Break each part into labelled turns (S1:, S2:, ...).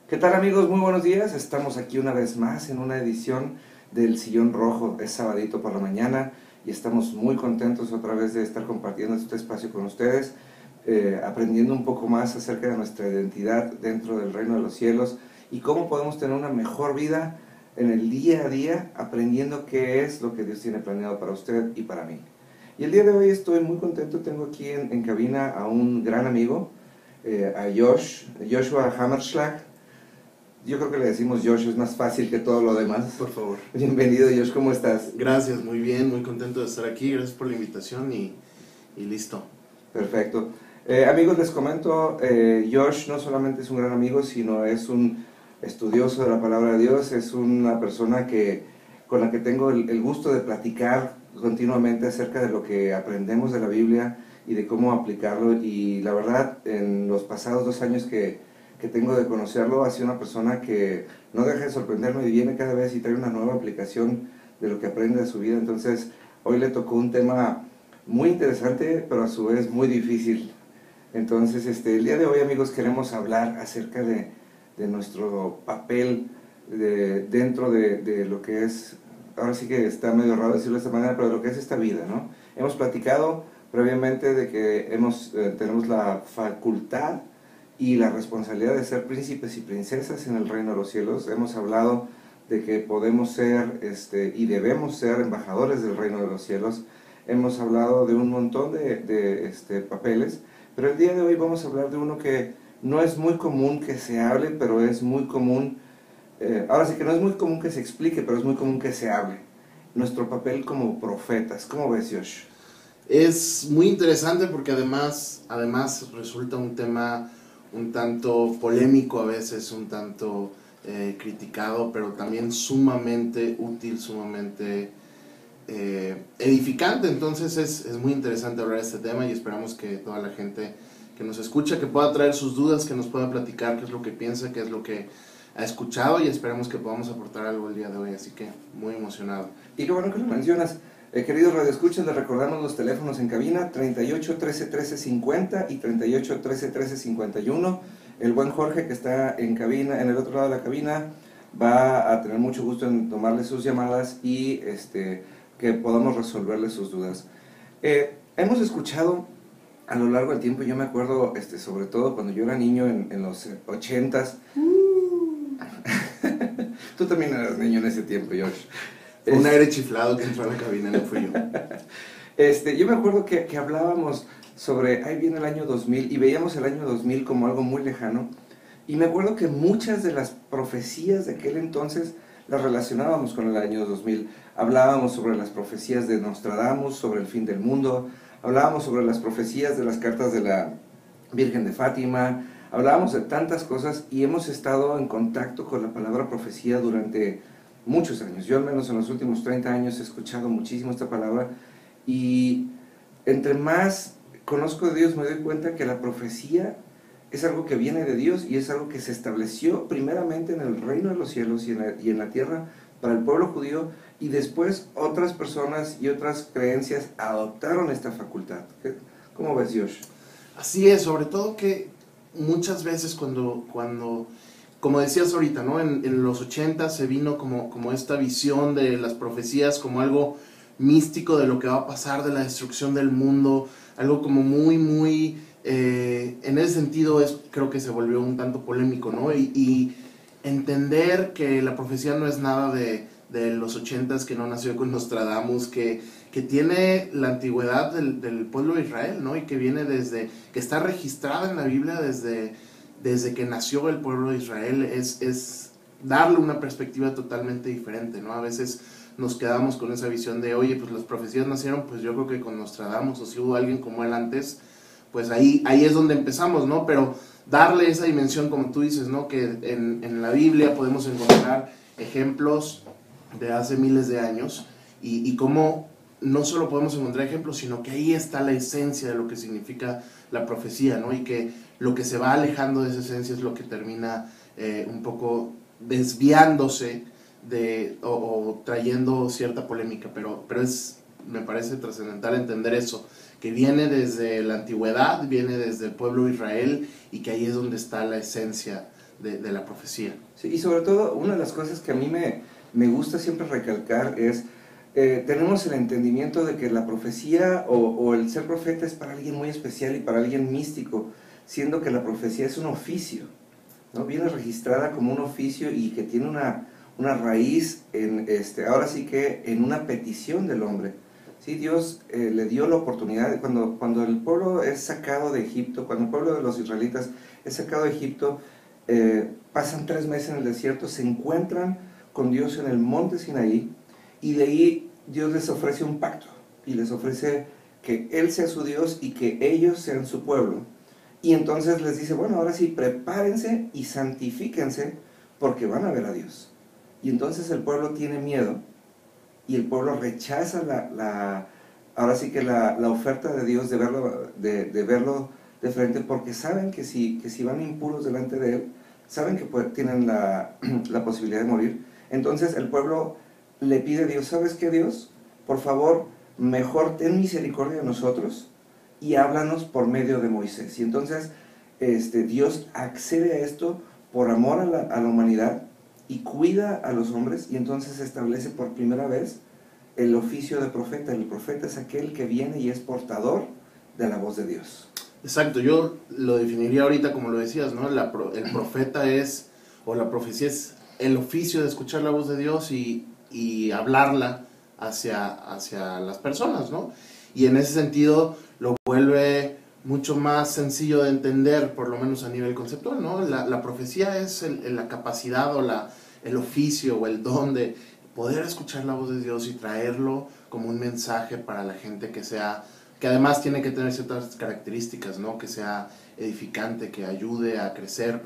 S1: ¿Qué tal, amigos? Muy buenos días. Estamos aquí una vez más en una edición del Sillón Rojo. Es sabadito por la mañana y estamos muy contentos otra vez de estar compartiendo este espacio con ustedes, aprendiendo un poco más acerca de nuestra identidad dentro del reino de los cielos y cómo podemos tener una mejor vida en el día a día, aprendiendo qué es lo que Dios tiene planeado para usted y para mí. Y el día de hoy estoy muy contento. Tengo aquí en cabina a un gran amigo, a Joshua Hammerschlag. Yo creo que le decimos Josh, es más fácil que todo lo demás.
S2: Por favor.
S1: Bienvenido, Josh, ¿cómo estás?
S2: Gracias, muy bien, muy contento de estar aquí. Gracias por la invitación y listo.
S1: Perfecto. Amigos, les comento, Josh no solamente es un gran amigo, sino es un estudioso de la palabra de Dios, es una persona con la que tengo el gusto de platicar continuamente acerca de lo que aprendemos de la Biblia y de cómo aplicarlo. Y la verdad, en los pasados 2 años que tengo de conocerlo, ha sido una persona que no deja de sorprenderme y viene cada vez y trae una nueva aplicación de lo que aprende de su vida. Entonces, hoy le tocó un tema muy interesante, pero a su vez muy difícil. Entonces, el día de hoy, amigos, queremos hablar acerca de nuestro papel dentro de lo que es, ahora sí que está medio raro decirlo de esta manera, pero de lo que es esta vida, ¿no? Hemos platicado previamente de que tenemos la facultad y la responsabilidad de ser príncipes y princesas en el reino de los cielos. Hemos hablado de que podemos ser y debemos ser embajadores del reino de los cielos. Hemos hablado de un montón de papeles, pero el día de hoy vamos a hablar de uno que no es muy común que se hable, pero es muy común, ahora sí que no es muy común que se explique, pero es muy común que se hable. Nuestro papel como profetas. ¿Cómo ves, Josh?
S2: Es muy interesante porque además resulta un tema un tanto polémico a veces, un tanto criticado, pero también sumamente útil, sumamente edificante. Entonces es muy interesante hablar de este tema y esperamos que toda la gente que nos escucha, que pueda traer sus dudas, que nos pueda platicar qué es lo que piensa, qué es lo que ha escuchado, y esperamos que podamos aportar algo el día de hoy, así que muy emocionado.
S1: Y qué bueno que lo mencionas. Queridos radioescuchas, les recordamos los teléfonos en cabina, 38 13 13 50 y 38 13 13 51. El buen Jorge, que está en cabina, en el otro lado de la cabina, va a tener mucho gusto en tomarle sus llamadas y que podamos resolverle sus dudas. Hemos escuchado a lo largo del tiempo, yo me acuerdo sobre todo cuando yo era niño en los 80s. Tú también eras niño en ese tiempo, Josh.
S2: Fue un aire chiflado que entró a la cabina, no fui yo.
S1: Yo me acuerdo que hablábamos sobre, ahí viene el año 2000, y veíamos el año 2000 como algo muy lejano, y me acuerdo que muchas de las profecías de aquel entonces las relacionábamos con el año 2000. Hablábamos sobre las profecías de Nostradamus, sobre el fin del mundo, hablábamos sobre las profecías de las cartas de la Virgen de Fátima, hablábamos de tantas cosas y hemos estado en contacto con la palabra profecía durante muchos años. Yo al menos en los últimos 30 años he escuchado muchísimo esta palabra, y entre más conozco de Dios me doy cuenta que la profecía es algo que viene de Dios y es algo que se estableció primeramente en el reino de los cielos y en la tierra para el pueblo judío, y después otras personas y otras creencias adoptaron esta facultad. ¿Cómo ves, Josh?
S2: Así es, sobre todo que muchas veces cuando como decías ahorita, ¿no? En los 80 se vino como esta visión de las profecías como algo místico de lo que va a pasar, de la destrucción del mundo, algo como muy, en ese sentido creo que se volvió un tanto polémico, ¿no? Y entender que la profecía no es nada de los 80s, que no nació con Nostradamus, que tiene la antigüedad del pueblo de Israel, ¿no? Y que viene que está registrada en la Biblia desde que nació el pueblo de Israel, es darle una perspectiva totalmente diferente, ¿no? A veces nos quedamos con esa visión de, oye, pues las profecías nacieron, pues yo creo que con Nostradamus, o si hubo alguien como él antes, pues ahí es donde empezamos, ¿no? Pero darle esa dimensión, como tú dices, ¿no? Que en la Biblia podemos encontrar ejemplos de hace miles de años, y cómo no solo podemos encontrar ejemplos, sino que ahí está la esencia de lo que significa la profecía, ¿no? Y que lo que se va alejando de esa esencia es lo que termina un poco desviándose o trayendo cierta polémica, pero me parece trascendental entender eso, que viene desde la antigüedad, viene desde el pueblo de Israel, y que ahí es donde está la esencia de la profecía.
S1: Sí, y sobre todo, una de las cosas que a mí me gusta siempre recalcar es, tenemos el entendimiento de que la profecía o el ser profeta es para alguien muy especial y para alguien místico, siendo que la profecía es un oficio, ¿no? Viene registrada como un oficio y que tiene una raíz ahora sí que en una petición del hombre. Sí, Dios le dio la oportunidad, cuando el pueblo es sacado de Egipto, cuando el pueblo de los israelitas es sacado de Egipto, pasan 3 meses en el desierto, se encuentran con Dios en el monte Sinaí, y de ahí Dios les ofrece un pacto, y les ofrece que Él sea su Dios y que ellos sean su pueblo. Y entonces les dice, bueno, ahora sí, prepárense y santifíquense, porque van a ver a Dios. Y entonces el pueblo tiene miedo, y el pueblo rechaza ahora sí que la oferta de Dios de verlo de frente, porque saben que si van impuros delante de Él, saben que tienen la posibilidad de morir. Entonces el pueblo le pide a Dios, ¿sabes qué, Dios? Por favor, mejor ten misericordia de nosotros y háblanos por medio de Moisés. Y entonces Dios accede a esto por amor a la humanidad y cuida a los hombres, y entonces establece por primera vez el oficio de profeta. El profeta es aquel que viene y es portador de la voz de Dios.
S2: Exacto, yo lo definiría ahorita como lo decías, ¿no? El profeta es, o la profecía es el oficio de escuchar la voz de Dios y hablarla hacia las personas, ¿no? Y en ese sentido lo vuelve mucho más sencillo de entender, por lo menos a nivel conceptual, ¿no? La profecía es la capacidad o el oficio o el don de poder escuchar la voz de Dios y traerlo como un mensaje para la gente que además tiene que tener ciertas características, ¿no? Que sea edificante, que ayude a crecer,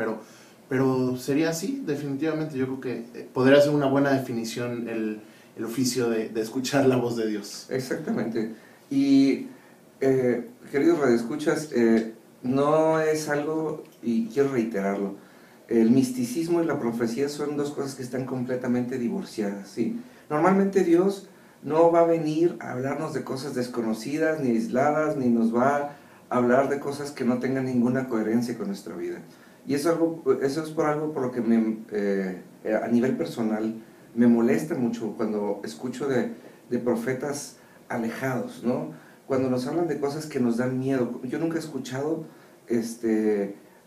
S2: pero sería así, definitivamente. Yo creo que podría ser una buena definición el oficio de escuchar la voz de Dios.
S1: Exactamente. Y queridos radioescuchas, no es algo, y quiero reiterarlo, el misticismo y la profecía son dos cosas que están completamente divorciadas, ¿sí? Normalmente Dios no va a venir a hablarnos de cosas desconocidas ni aisladas, ni nos va a hablar de cosas que no tengan ninguna coherencia con nuestra vida. Y eso es por algo por lo que a nivel personal me molesta mucho cuando escucho de profetas alejados, ¿no? Cuando nos hablan de cosas que nos dan miedo. Yo nunca he escuchado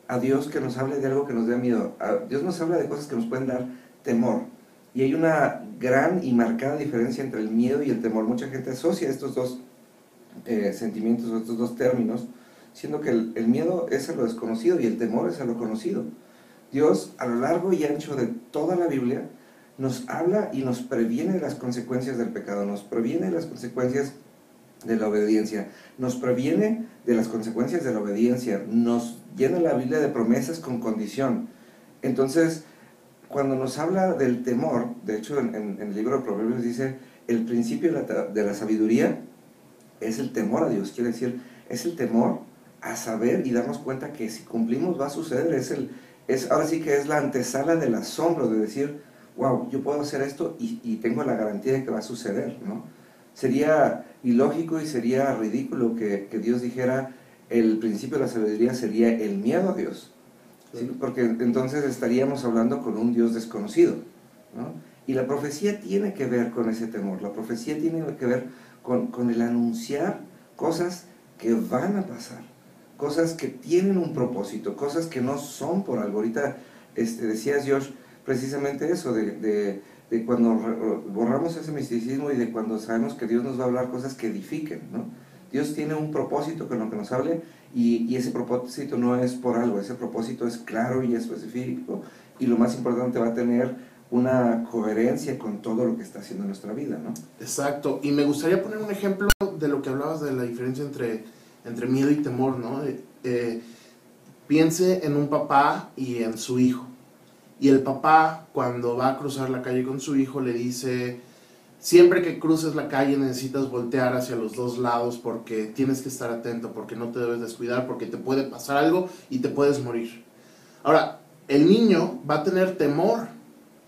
S1: a Dios que nos hable de algo que nos dé miedo. Dios nos habla de cosas que nos pueden dar temor. Y hay una gran y marcada diferencia entre el miedo y el temor. Mucha gente asocia estos dos sentimientos o estos dos términos, siendo que el miedo es a lo desconocido y el temor es a lo conocido. Dios, a lo largo y ancho de toda la Biblia, nos habla y nos previene de las consecuencias del pecado, nos previene de las consecuencias de la obediencia, nos previene de las consecuencias de la obediencia, nos llena la Biblia de promesas con condición. Entonces, cuando nos habla del temor, de hecho en el libro de Proverbios dice, el principio de la sabiduría es el temor a Dios, quiere decir, es el temor a saber y darnos cuenta que si cumplimos va a suceder, ahora sí que es la antesala del asombro de decir, wow, yo puedo hacer esto y tengo la garantía de que va a suceder, ¿no? Sería ilógico y sería ridículo que Dios dijera, el principio de la sabiduría sería el miedo a Dios, ¿sí? Porque entonces estaríamos hablando con un Dios desconocido, ¿no? Y la profecía tiene que ver con ese temor, la profecía tiene que ver con el anunciar cosas que van a pasar, cosas que tienen un propósito, cosas que no son por algo. Ahorita decías, Josh, precisamente eso, de cuando borramos ese misticismo y de cuando sabemos que Dios nos va a hablar cosas que edifiquen, ¿no? Dios tiene un propósito con lo que nos hable y ese propósito no es por algo, ese propósito es claro y específico, y lo más importante, va a tener una coherencia con todo lo que está haciendo en nuestra vida, ¿no?
S2: Exacto, y me gustaría poner un ejemplo de lo que hablabas de la diferencia entre miedo y temor, ¿no? Piense en un papá y en su hijo. Y el papá, cuando va a cruzar la calle con su hijo, le dice, siempre que cruces la calle necesitas voltear hacia los dos lados porque tienes que estar atento, porque no te debes descuidar, porque te puede pasar algo y te puedes morir. Ahora, el niño va a tener temor.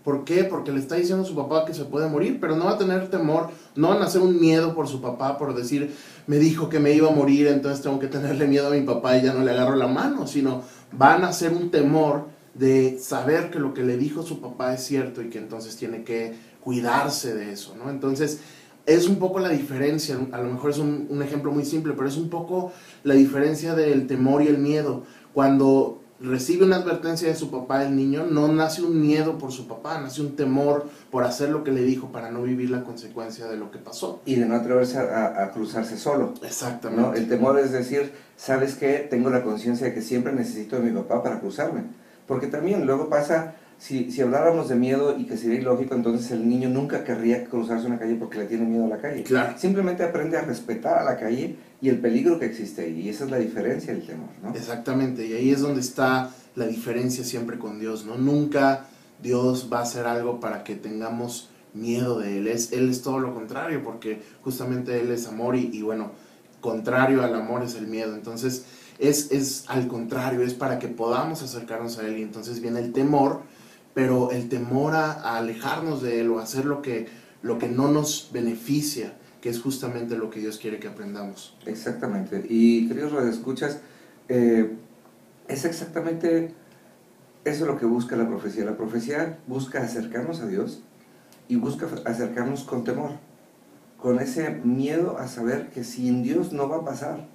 S2: ¿Por qué? Porque le está diciendo a su papá que se puede morir, pero no va a tener temor, no van a hacer un miedo por su papá, por decir, me dijo que me iba a morir, entonces tengo que tenerle miedo a mi papá y ya no le agarro la mano, sino van a hacer un temor de saber que lo que le dijo su papá es cierto y que entonces tiene que cuidarse de eso, ¿no? Entonces, es un poco la diferencia, a lo mejor es un ejemplo muy simple, pero es un poco la diferencia del temor y el miedo. Cuando recibe una advertencia de su papá, el niño, no nace un miedo por su papá, nace un temor por hacer lo que le dijo para no vivir la consecuencia de lo que pasó.
S1: Y de no atreverse a cruzarse solo.
S2: Exactamente.
S1: ¿No? El temor es decir, ¿sabes qué? Tengo la conciencia de que siempre necesito de mi papá para cruzarme. Porque también luego pasa, si habláramos de miedo y que sería ilógico, entonces el niño nunca querría cruzarse una calle porque le tiene miedo a la calle.
S2: Claro.
S1: Simplemente aprende a respetar a la calle y el peligro que existe ahí. Y esa es la diferencia del temor, ¿no?
S2: Exactamente, y ahí es donde está la diferencia siempre con Dios, ¿no? Nunca Dios va a hacer algo para que tengamos miedo de Él. Él es todo lo contrario, porque justamente Él es amor y bueno, contrario al amor es el miedo. Entonces es al contrario, es para que podamos acercarnos a Él y entonces viene el temor, pero el temor a alejarnos de Él o a hacer lo que no nos beneficia, que es justamente lo que Dios quiere que aprendamos.
S1: Exactamente. Y queridos radioescuchas, es exactamente eso lo que busca la profecía. La profecía busca acercarnos a Dios y busca acercarnos con temor, con ese miedo a saber que sin Dios no va a pasar,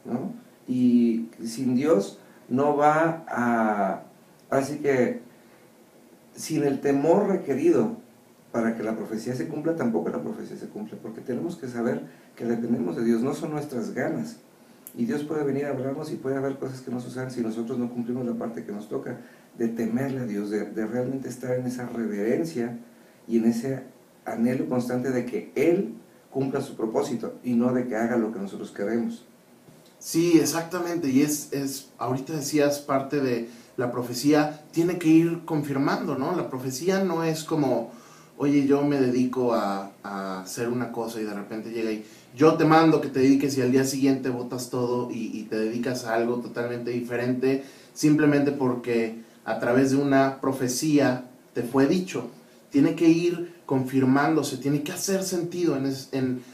S1: ¿no? Y sin Dios no va a... Así que sin el temor requerido para que la profecía se cumpla, tampoco la profecía se cumple, porque tenemos que saber que dependemos de Dios, no son nuestras ganas. Y Dios puede venir a hablarnos y puede haber cosas que no sucedan si nosotros no cumplimos la parte que nos toca, de temerle a Dios, de realmente estar en esa reverencia y en ese anhelo constante de que Él cumpla su propósito y no de que haga lo que nosotros queremos.
S2: Sí, exactamente, y ahorita decías parte de la profecía, tiene que ir confirmando, ¿no? La profecía no es como, oye, yo me dedico a hacer una cosa y de repente llega y yo te mando que te dediques y al día siguiente botas todo y te dedicas a algo totalmente diferente, simplemente porque a través de una profecía te fue dicho. Tiene que ir confirmándose, tiene que hacer sentido,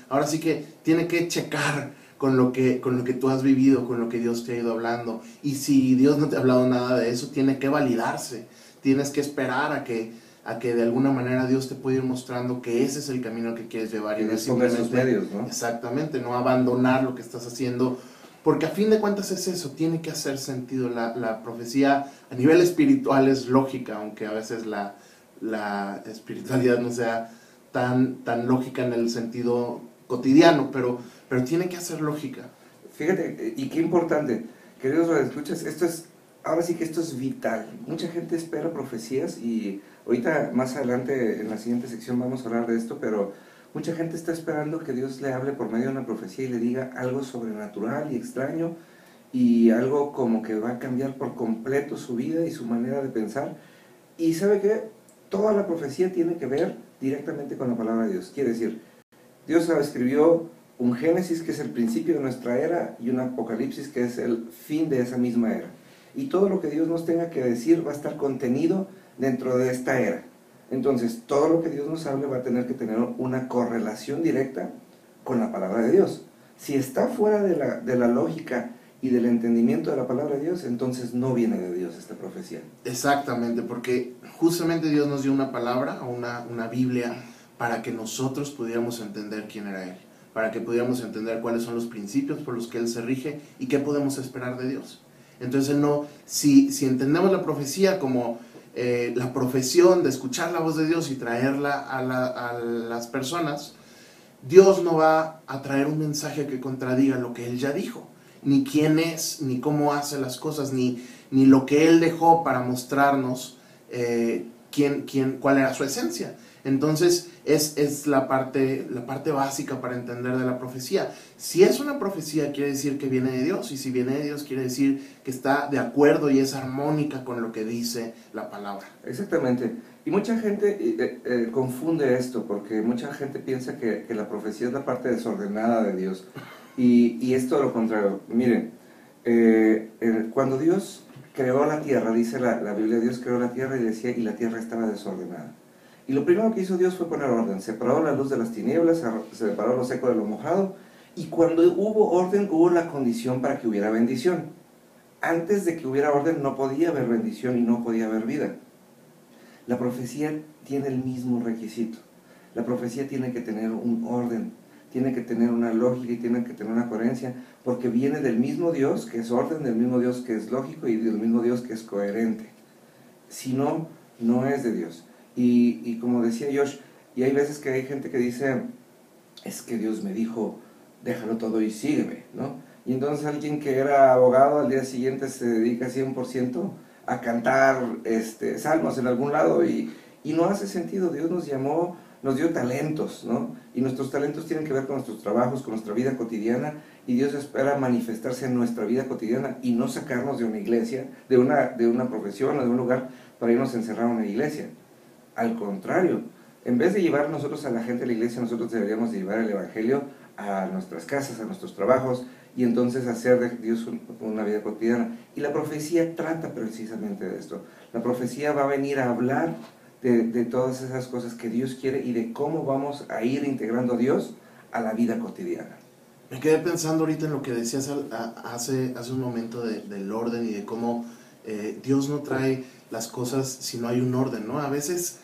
S2: ahora sí que tiene que checar con lo que tú has vivido, con lo que Dios te ha ido hablando. Y si Dios no te ha hablado nada de eso, tiene que validarse. Tienes que esperar a que de alguna manera Dios te pueda ir mostrando que ese es el camino que quieres llevar.
S1: Y no simplemente sus medios, ¿no?
S2: Exactamente, no abandonar lo que estás haciendo. Porque a fin de cuentas es eso, tiene que hacer sentido. La profecía a nivel espiritual es lógica, aunque a veces la espiritualidad no sea tan lógica en el sentido cotidiano, pero tiene que hacer lógica.
S1: Fíjate, y qué importante, queridos radioescuchas, ahora sí que esto es vital. Mucha gente espera profecías y ahorita más adelante en la siguiente sección vamos a hablar de esto, pero mucha gente está esperando que Dios le hable por medio de una profecía y le diga algo sobrenatural y extraño y algo como que va a cambiar por completo su vida y su manera de pensar. Y ¿sabe qué? Toda la profecía tiene que ver directamente con la palabra de Dios. Quiere decir, Dios escribió un Génesis que es el principio de nuestra era y un Apocalipsis que es el fin de esa misma era. Y todo lo que Dios nos tenga que decir va a estar contenido dentro de esta era. Entonces, todo lo que Dios nos hable va a tener que tener una correlación directa con la palabra de Dios. Si está fuera de la lógica y del entendimiento de la palabra de Dios, entonces no viene de Dios esta profecía.
S2: Exactamente, porque justamente Dios nos dio una palabra o una Biblia para que nosotros pudiéramos entender quién era Él, para que pudiéramos entender cuáles son los principios por los que Él se rige y qué podemos esperar de Dios. Entonces, si entendemos la profecía como la profesión de escuchar la voz de Dios y traerla a las personas, Dios no va a traer un mensaje que contradiga lo que Él ya dijo, ni quién es, ni cómo hace las cosas, ni lo que Él dejó para mostrarnos cuál era su esencia. Entonces es la parte básica para entender de la profecía. Si es una profecía, quiere decir que viene de Dios, y si viene de Dios, quiere decir que está de acuerdo y es armónica con lo que dice la palabra.
S1: Exactamente. Y mucha gente confunde esto, porque mucha gente piensa que la profecía es la parte desordenada de Dios, y es todo lo contrario. Miren, cuando Dios creó la tierra, dice la Biblia, Dios creó la tierra y decía, y la tierra estaba desordenada. Y lo primero que hizo Dios fue poner orden, separó la luz de las tinieblas, separó lo seco de lo mojado, y cuando hubo orden, hubo la condición para que hubiera bendición. antes de que hubiera orden no podía haber bendición y no podía haber vida. La profecía tiene el mismo requisito. La profecía tiene que tener un orden, tiene que tener una lógica y tiene que tener una coherencia, porque viene del mismo Dios que es orden, del mismo Dios que es lógico y del mismo Dios que es coherente. Si no, no es de Dios. Y como decía Josh, y hay veces que hay gente que dice, es que Dios me dijo, déjalo todo y sígueme, ¿no? Y entonces alguien que era abogado al día siguiente se dedica 100% a cantar salmos en algún lado y no hace sentido. Dios nos llamó, nos dio talentos, ¿no? Y nuestros talentos tienen que ver con nuestros trabajos, con nuestra vida cotidiana, y Dios espera manifestarse en nuestra vida cotidiana y no sacarnos de una iglesia, de una profesión o de un lugar para irnos a encerrar a una iglesia. Al contrario, en vez de llevar nosotros a la gente a la iglesia, nosotros deberíamos de llevar el evangelio a nuestras casas, a nuestros trabajos, y entonces hacer de Dios una vida cotidiana. Y la profecía trata precisamente de esto. La profecía va a venir a hablar de todas esas cosas que Dios quiere y de cómo vamos a ir integrando a Dios a la vida cotidiana.
S2: Me quedé pensando ahorita en lo que decías hace un momento del orden y de cómo Dios no trae las cosas si no hay un orden, ¿no? A veces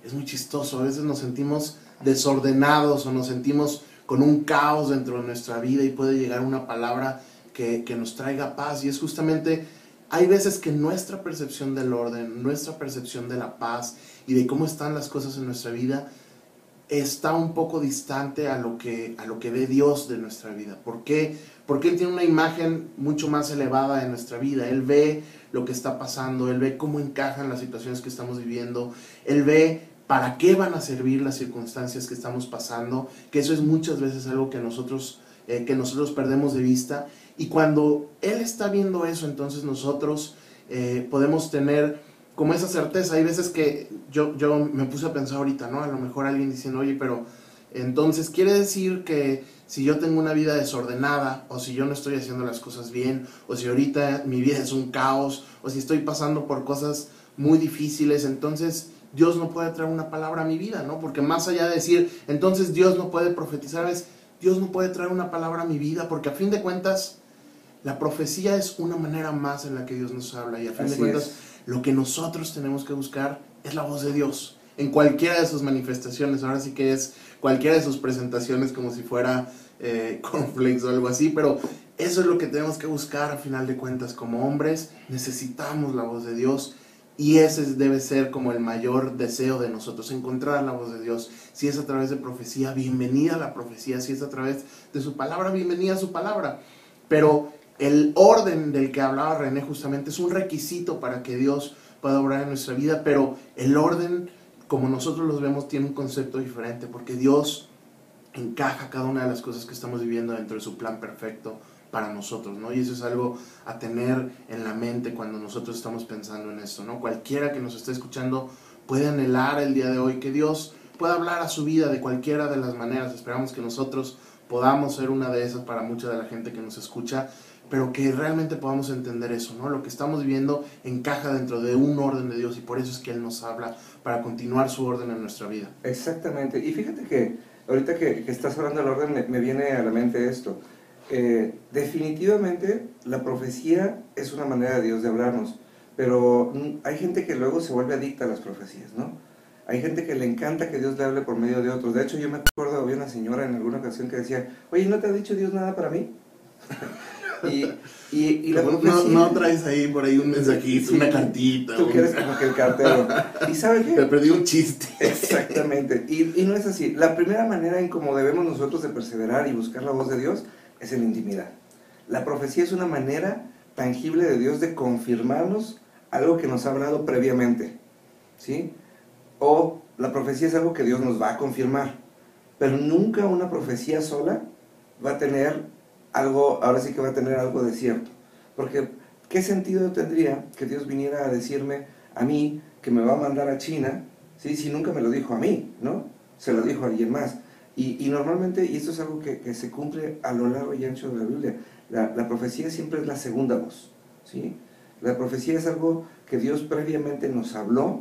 S2: es muy chistoso, a veces nos sentimos desordenados o nos sentimos con un caos dentro de nuestra vida y puede llegar una palabra que nos traiga paz, y es justamente, hay veces que nuestra percepción del orden, nuestra percepción de la paz y de cómo están las cosas en nuestra vida está un poco distante a lo que ve Dios de nuestra vida. ¿Por qué? Porque Él tiene una imagen mucho más elevada de nuestra vida. Él ve lo que está pasando, Él ve cómo encajan las situaciones que estamos viviendo, Él ve para qué van a servir las circunstancias que estamos pasando, que eso es muchas veces algo que nosotros perdemos de vista. Y cuando Él está viendo eso, entonces nosotros podemos tener como esa certeza. Hay veces que yo me puse a pensar ahorita, ¿no? A lo mejor alguien diciendo, oye, pero entonces quiere decir que si yo tengo una vida desordenada, o si yo no estoy haciendo las cosas bien, o si ahorita mi vida es un caos, o si estoy pasando por cosas muy difíciles, entonces Dios no puede traer una palabra a mi vida, ¿no? Porque más allá de decir, entonces Dios no puede profetizar, es Dios no puede traer una palabra a mi vida, porque a fin de cuentas la profecía es una manera más en la que Dios nos habla, y a fin de cuentas lo que nosotros tenemos que buscar es la voz de Dios en cualquiera de sus manifestaciones. Ahora sí que es cualquiera de sus presentaciones, como si fuera cornflakes o algo así, pero eso es lo que tenemos que buscar a final de cuentas. Como hombres necesitamos la voz de Dios, y ese debe ser como el mayor deseo de nosotros, encontrar la voz de Dios. Si es a través de profecía, bienvenida a la profecía. Si es a través de su palabra, bienvenida a su palabra. Pero el orden del que hablaba René justamente es un requisito para que Dios pueda obrar en nuestra vida, pero el orden, como nosotros los vemos, tiene un concepto diferente, porque Dios encaja cada una de las cosas que estamos viviendo dentro de su plan perfecto para nosotros, ¿no? Y eso es algo a tener en la mente cuando nosotros estamos pensando en esto, ¿no? Cualquiera que nos esté escuchando puede anhelar el día de hoy que Dios pueda hablar a su vida de cualquiera de las maneras. Esperamos que nosotros podamos ser una de esas para mucha de la gente que nos escucha, pero que realmente podamos entender eso, ¿no? Lo que estamos viviendo encaja dentro de un orden de Dios, y por eso es que Él nos habla para continuar su orden en nuestra vida.
S1: Exactamente. Y fíjate que ahorita que estás hablando del orden, me viene a la mente esto. Definitivamente la profecía es una manera de Dios de hablarnos, pero hay gente que luego se vuelve adicta a las profecías, ¿no? Hay gente que le encanta que Dios le hable por medio de otros. De hecho, yo me acuerdo, había una señora en alguna ocasión que decía, oye, ¿no te ha dicho Dios nada para mí? y la profecía,
S2: no traes ahí por ahí un mensajito, sí, una cartita.
S1: Tú que eres como que el cartero. ¿Y sabes qué?
S2: Te perdí un chiste.
S1: Exactamente. Y no es así. La primera manera en cómo debemos nosotros de perseverar y buscar la voz de Dios es en intimidad. La profecía es una manera tangible de Dios de confirmarnos algo que nos ha hablado previamente, ¿sí? O la profecía es algo que Dios nos va a confirmar, pero nunca una profecía sola va a tener algo, ahora sí que va a tener algo de cierto, porque ¿qué sentido tendría que Dios viniera a decirme a mí que me va a mandar a China, ¿sí? Si nunca me lo dijo a mí, ¿no? Se lo dijo a alguien más. Y normalmente, y esto es algo que se cumple a lo largo y ancho de la Biblia, la profecía siempre es la segunda voz, ¿sí? La profecía es algo que Dios previamente nos habló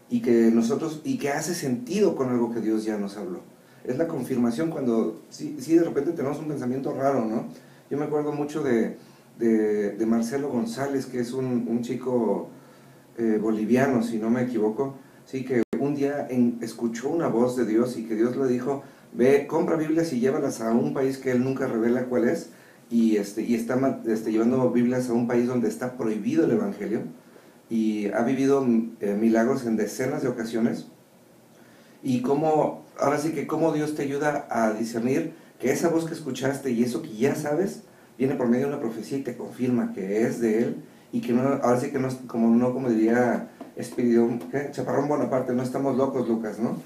S1: y que hace sentido con algo que Dios ya nos habló. Es la confirmación cuando sí de repente tenemos un pensamiento raro, ¿no? Yo me acuerdo mucho de de Marcelo González, que es un chico boliviano, si no me equivoco, sí, que un día escuchó una voz de Dios y que Dios le dijo, ve, compra Biblias y llévalas a un país que él nunca revela cuál es, y está llevando Biblias a un país donde está prohibido el Evangelio, y ha vivido milagros en decenas de ocasiones, y ahora sí que cómo Dios te ayuda a discernir que esa voz que escuchaste y eso que ya sabes, viene por medio de una profecía y te confirma que es de Él, y que no, ahora sí que no es como diría Chaparrón Bonaparte, no estamos locos, Lucas, ¿no?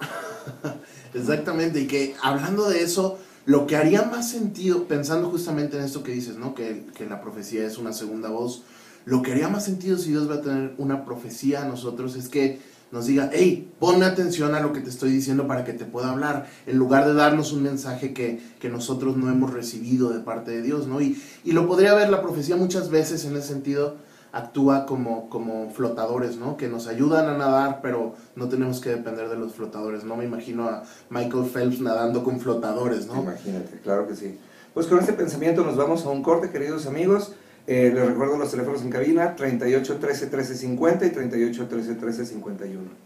S2: Exactamente, y que hablando de eso, lo que haría más sentido, pensando justamente en esto que dices, ¿no? Que la profecía es una segunda voz, lo que haría más sentido si Dios va a tener una profecía a nosotros es que nos diga, hey, ponme atención a lo que te estoy diciendo para que te pueda hablar, en lugar de darnos un mensaje que nosotros no hemos recibido de parte de Dios, ¿no? Y lo podría ver, la profecía muchas veces en ese sentido actúa como flotadores, ¿no? Que nos ayudan a nadar, pero no tenemos que depender de los flotadores. No me imagino a Michael Phelps nadando con flotadores, ¿no?
S1: Imagínate, claro que sí. Pues con este pensamiento nos vamos a un corte, queridos amigos. Les recuerdo los teléfonos en cabina, 38 13 13 50 y 38 13 13 51.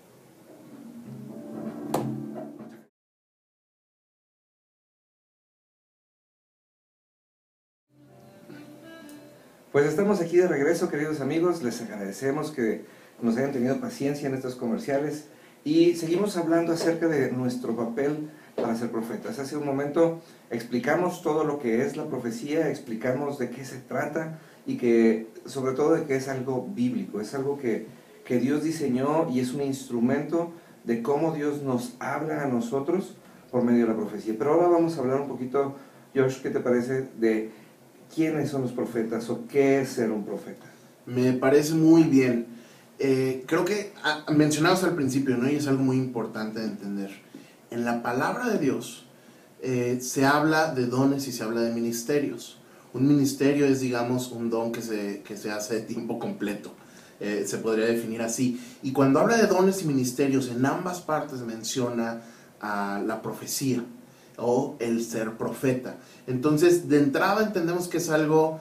S1: Pues estamos aquí de regreso, queridos amigos. Les agradecemos que nos hayan tenido paciencia en estos comerciales y seguimos hablando acerca de nuestro papel para ser profetas. Hace un momento explicamos todo lo que es la profecía, explicamos de qué se trata y que sobre todo de que es algo bíblico, es algo que Dios diseñó y es un instrumento de cómo Dios nos habla a nosotros por medio de la profecía. Pero ahora vamos a hablar un poquito, Josh, ¿qué te parece de quiénes son los profetas o qué es ser un profeta?
S2: Me parece muy bien. Creo que mencionabas al principio, ¿no? Y es algo muy importante de entender. En la palabra de Dios se habla de dones y se habla de ministerios. Un ministerio es, digamos, un don que se hace de tiempo completo. Se podría definir así. Y cuando habla de dones y ministerios, en ambas partes menciona a la profecía o el ser profeta. Entonces, de entrada entendemos que es algo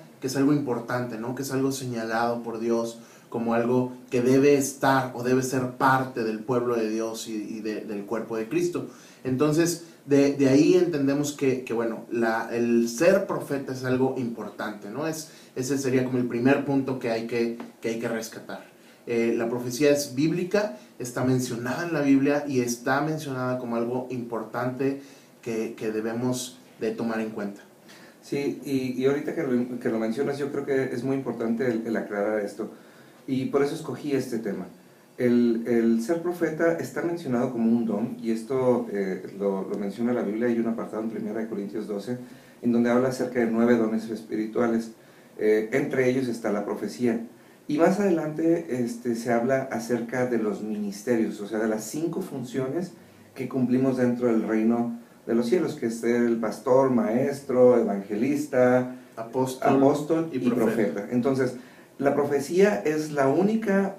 S2: importante, ¿no? Que es algo señalado por Dios como algo que debe estar o debe ser parte del pueblo de Dios y del cuerpo de Cristo. Entonces, de ahí entendemos que bueno, el ser profeta es algo importante, ¿no? Ese sería como el primer punto que hay que rescatar. La profecía es bíblica, está mencionada en la Biblia y está mencionada como algo importante que debemos de tomar en cuenta.
S1: Sí, y ahorita que lo mencionas, yo creo que es muy importante el aclarar esto, y por eso escogí este tema. El ser profeta está mencionado como un don, y esto lo menciona la Biblia. Hay un apartado en 1 Corintios 12, en donde habla acerca de 9 dones espirituales, entre ellos está la profecía. Y más adelante se habla acerca de los ministerios, o sea, de las 5 funciones que cumplimos dentro del reino de los cielos, que es el pastor, maestro, evangelista, apóstol y profeta. Entonces, la profecía es la única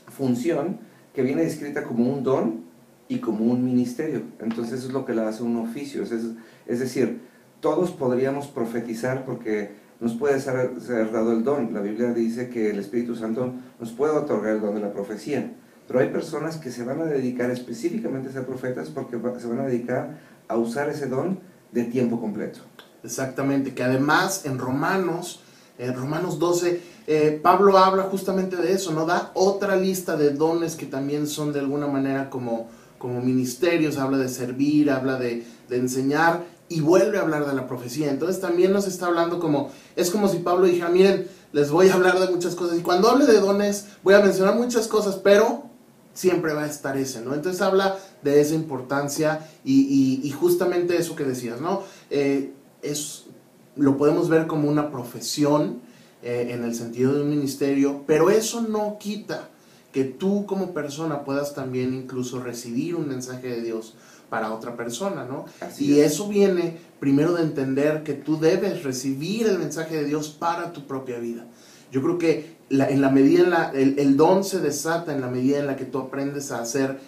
S1: función que viene descrita como un don y como un ministerio. Entonces, eso es lo que la hace un oficio. Es decir, todos podríamos profetizar porque nos puede ser dado el don. La Biblia dice que el Espíritu Santo nos puede otorgar el don de la profecía. Pero hay personas que se van a dedicar específicamente a ser profetas porque se van a dedicar a usar ese don de tiempo completo.
S2: Exactamente, que además en Romanos 12, Pablo habla justamente de eso, ¿no? Da otra lista de dones que también son de alguna manera como ministerios, habla de servir, habla de enseñar y vuelve a hablar de la profecía. Entonces también nos está hablando es como si Pablo dijera, miren, les voy a hablar de muchas cosas y cuando hable de dones voy a mencionar muchas cosas, pero siempre va a estar ese, ¿no? Entonces habla de esa importancia y justamente eso que decías, ¿no? Lo podemos ver como una profesión en el sentido de un ministerio, pero eso no quita que tú como persona puedas también incluso recibir un mensaje de Dios para otra persona, ¿no? Y eso viene primero de entender que tú debes recibir el mensaje de Dios para tu propia vida. Yo creo que en la medida el don se desata en la medida en la que tú aprendes a hacer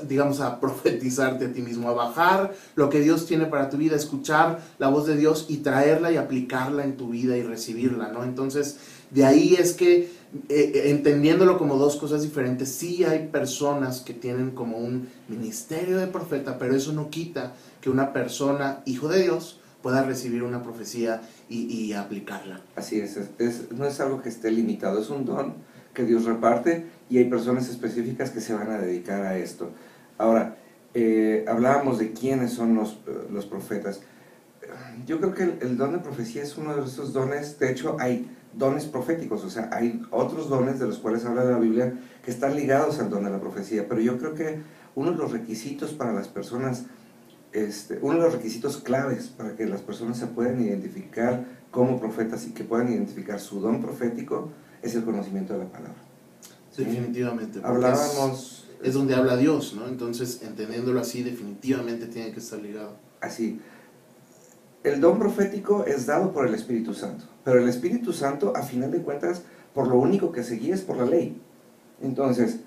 S2: digamos, a profetizarte a ti mismo, a bajar lo que Dios tiene para tu vida, escuchar la voz de Dios y traerla y aplicarla en tu vida y recibirla, ¿no? Entonces, de ahí es que, entendiéndolo como dos cosas diferentes, sí hay personas que tienen como un ministerio de profeta, pero eso no quita que una persona, hijo de Dios, pueda recibir una profecía y aplicarla.
S1: Así es, no es algo que esté limitado, es un don que Dios reparte y hay personas específicas que se van a dedicar a esto. Ahora, hablábamos de quiénes son los profetas. Yo creo que el don de profecía es uno de esos dones. De hecho, hay dones proféticos, o sea, hay otros dones de los cuales habla la Biblia que están ligados al don de la profecía, pero yo creo que uno de los requisitos para las personas, uno de los requisitos claves para que las personas se puedan identificar como profetas y que puedan identificar su don profético es el conocimiento de la palabra.
S2: ¿Sí? Definitivamente.
S1: Hablábamos...
S2: Es donde habla Dios, ¿no? Entonces, entendiéndolo así, definitivamente tiene que estar ligado.
S1: Así. El don profético es dado por el Espíritu Santo, pero el Espíritu Santo, a final de cuentas, por lo único que se guía es por la ley. Entonces,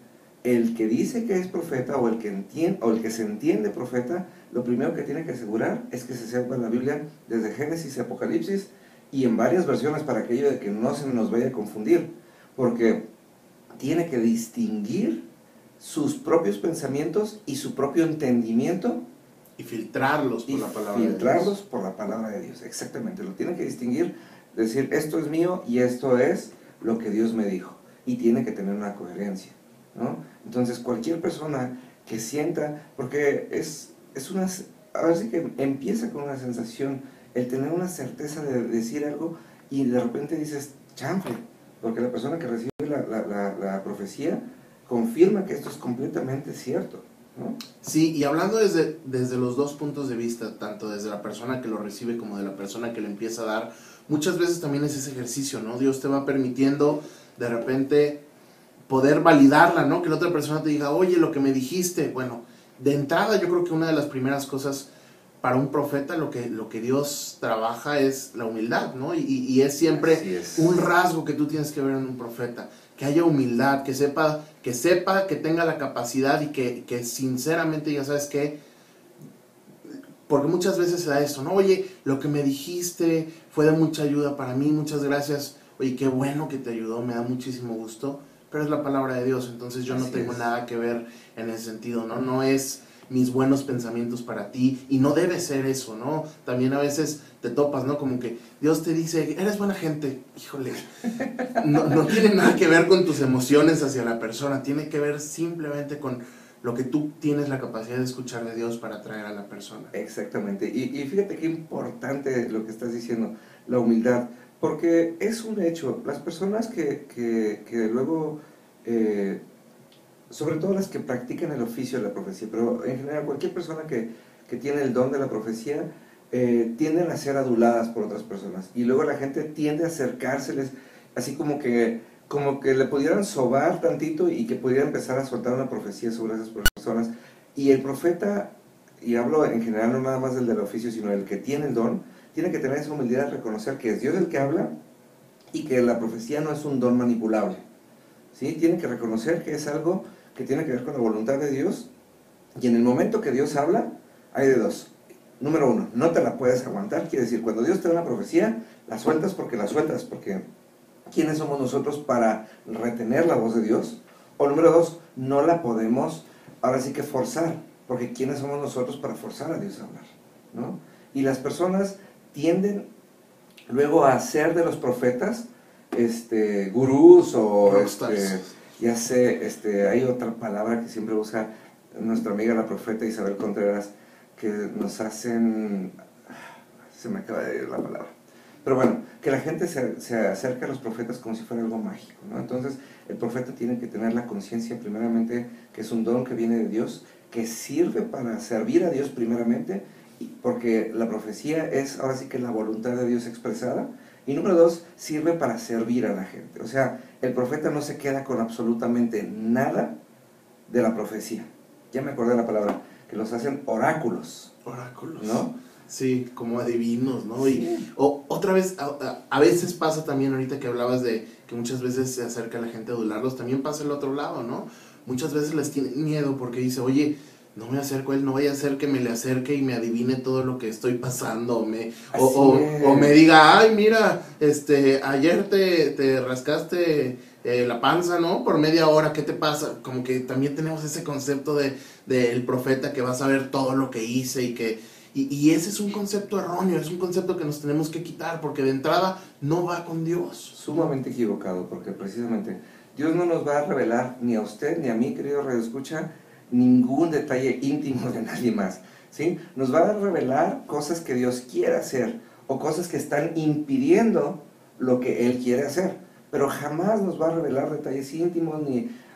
S1: el que dice que es profeta o el que se entiende profeta, lo primero que tiene que asegurar es que se sepa la Biblia desde Génesis y Apocalipsis y en varias versiones para aquello de que no se nos vaya a confundir, porque tiene que distinguir sus propios pensamientos y su propio entendimiento
S2: y filtrarlos por la palabra de Dios.
S1: Filtrarlos por la palabra de Dios, exactamente. Lo tiene que distinguir, decir, esto es mío y esto es lo que Dios me dijo. Y tiene que tener una coherencia, ¿no? Entonces, cualquier persona que sienta, porque es una, ahora sí que empieza con una sensación, el tener una certeza de decir algo y de repente dices, chanfle, porque la persona que recibe la profecía confirma que esto es completamente cierto, ¿no?
S2: Sí, y hablando desde los dos puntos de vista, tanto desde la persona que lo recibe como de la persona que le empieza a dar, muchas veces también es ese ejercicio, ¿no? Dios te va permitiendo de repente poder validarla, ¿no? Que la otra persona te diga, oye, lo que me dijiste, bueno, de entrada yo creo que una de las primeras cosas para un profeta, lo que Dios trabaja es la humildad, ¿no? Y es siempre un rasgo que tú tienes que ver en un profeta, que haya humildad, que sepa, que tenga la capacidad y que sinceramente ya sabes que, porque muchas veces se da esto, ¿no? Oye, lo que me dijiste fue de mucha ayuda para mí, muchas gracias, oye, qué bueno que te ayudó, me da muchísimo gusto, pero es la palabra de Dios, entonces yo no tengo nada que ver en ese sentido, ¿no? No es mis buenos pensamientos para ti, y no debe ser eso, ¿no? También a veces te topas, ¿no? Como que Dios te dice, eres buena gente, híjole, no tiene nada que ver con tus emociones hacia la persona, tiene que ver simplemente con lo que tú tienes la capacidad de escuchar de Dios para atraer a la persona.
S1: Exactamente, y fíjate qué importante lo que estás diciendo, la humildad, porque es un hecho, las personas que luego... sobre todo las que practican el oficio de la profecía, pero en general cualquier persona que tiene el don de la profecía, tienden a ser aduladas por otras personas, y luego la gente tiende a acercárseles, así como que le pudieran sobar tantito y que pudiera empezar a soltar una profecía sobre esas personas, y el profeta, y hablo en general no nada más del oficio, sino el que tiene el don, tiene que tener esa humildad de reconocer que es Dios el que habla, y que la profecía no es un don manipulable, ¿sí? Tiene que reconocer que es algo que tiene que ver con la voluntad de Dios, y en el momento que Dios habla, hay de dos. Número uno, no te la puedes aguantar, quiere decir, cuando Dios te da una profecía, la sueltas, porque ¿quiénes somos nosotros para retener la voz de Dios? O número dos, no la podemos, ahora sí que forzar, porque ¿quiénes somos nosotros para forzar a Dios a hablar? ¿No? Y las personas tienden luego a hacer de los profetas gurús o ya sé, hay otra palabra que siempre usa nuestra amiga la profeta Isabel Contreras, que nos hacen, se me acaba de ir la palabra, pero bueno, que la gente se acerca a los profetas como si fuera algo mágico, ¿no? Entonces el profeta tiene que tener la conciencia primeramente que es un don que viene de Dios, que sirve para servir a Dios primeramente, porque la profecía es ahora sí que la voluntad de Dios expresada. Y número dos, sirve para servir a la gente. O sea, el profeta no se queda con absolutamente nada de la profecía. Ya me acordé de la palabra, que los hacen oráculos.
S2: Oráculos.
S1: ¿No?
S2: Sí, como adivinos, ¿no?
S1: Sí.
S2: Y otra vez, a veces pasa también, ahorita que hablabas de que muchas veces se acerca la gente a adularlos, también pasa el otro lado, ¿no? Muchas veces les tienen miedo porque dice, oye, no me acerco a él, no vaya a ser que me le acerque y me adivine todo lo que estoy pasando, o me diga, ay, mira, ayer te rascaste la panza, ¿no? Por media hora, ¿qué te pasa? Como que también tenemos ese concepto del profeta que va a saber todo lo que hice y ese es un concepto erróneo, es un concepto que nos tenemos que quitar, porque de entrada no va con Dios.
S1: Sumamente equivocado, porque precisamente Dios no nos va a revelar ni a usted ni a mí, querido radioescucha, ningún detalle íntimo de nadie más, ¿sí? Nos va a revelar cosas que Dios quiere hacer o cosas que están impidiendo lo que Él quiere hacer, pero jamás nos va a revelar detalles íntimos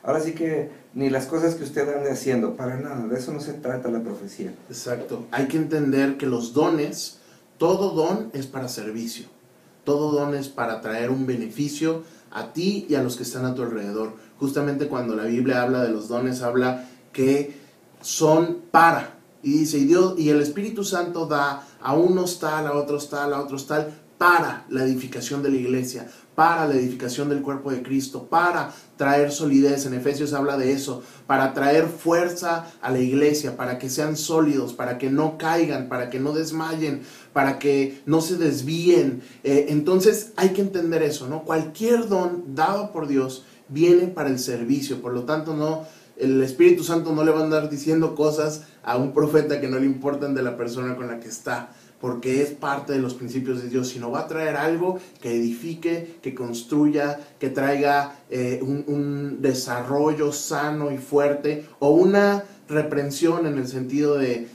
S1: ahora sí que ni las cosas que usted ande haciendo, para nada, de eso no se trata la profecía.
S2: Exacto, hay que entender que los dones, todo don es para servicio, todo don es para traer un beneficio a ti y a los que están a tu alrededor. Justamente cuando la Biblia habla de los dones, habla que son para, y dice, y Dios y el Espíritu Santo da a unos tal, a otros tal, a otros tal, para la edificación de la iglesia, para la edificación del cuerpo de Cristo, para traer solidez. En Efesios habla de eso, para traer fuerza a la iglesia, para que sean sólidos, para que no caigan, para que no desmayen, para que no se desvíen. Entonces hay que entender eso, ¿no? Cualquier don dado por Dios viene para el servicio, por lo tanto no, el Espíritu Santo no le va a andar diciendo cosas a un profeta que no le importan de la persona con la que está, porque es parte de los principios de Dios, sino va a traer algo que edifique, que construya, que traiga un desarrollo sano y fuerte, o una reprensión en el sentido de